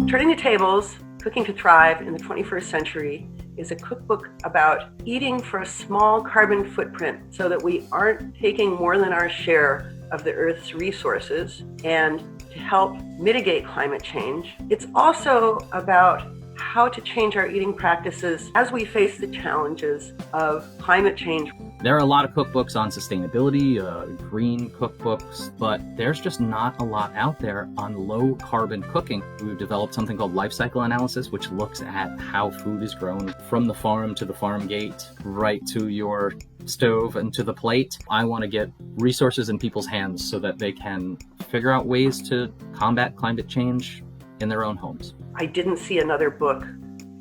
Turning the Tables, Cooking to Thrive in the 21st Century is a cookbook about eating for a small carbon footprint so that we aren't taking more than our share of the Earth's resources and to help mitigate climate change. It's also about how to change our eating practices as we face the challenges of climate change. There are a lot of cookbooks on sustainability, green cookbooks, but there's just not a lot out there on low carbon cooking. We've developed something called life cycle analysis, which looks at how food is grown from the farm to the farm gate, right to your stove and to the plate. I want to get resources in people's hands so that they can figure out ways to combat climate change in their own homes. I didn't see another book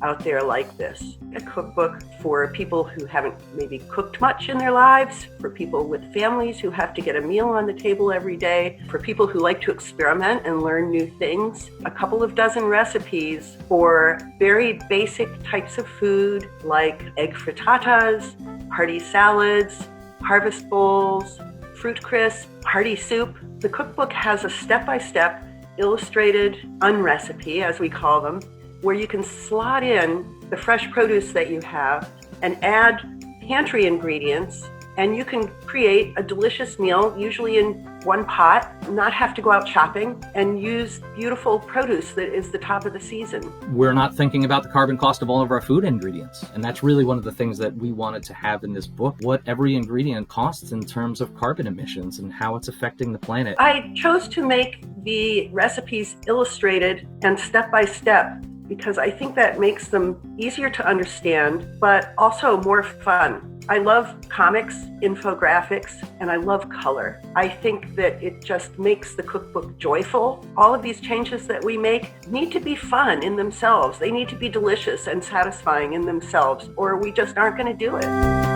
out there like this. A cookbook for people who haven't maybe cooked much in their lives, for people with families who have to get a meal on the table every day, for people who like to experiment and learn new things. A couple of dozen recipes for very basic types of food like egg frittatas, hearty salads, harvest bowls, fruit crisp, hearty soup. The cookbook has a step-by-step illustrated unrecipe, as we call them, where you can slot in the fresh produce that you have and add pantry ingredients, and you can create a delicious meal, usually in one pot, not have to go out shopping, and use beautiful produce that is the top of the season. We're not thinking about the carbon cost of all of our food ingredients, and that's really one of the things that we wanted to have in this book, what every ingredient costs in terms of carbon emissions and how it's affecting the planet. I chose to make the recipes illustrated and step-by-step because I think that makes them easier to understand, but also more fun. I love comics, infographics, and I love color. I think that it just makes the cookbook joyful. All of these changes that we make need to be fun in themselves. They need to be delicious and satisfying in themselves, or we just aren't going to do it.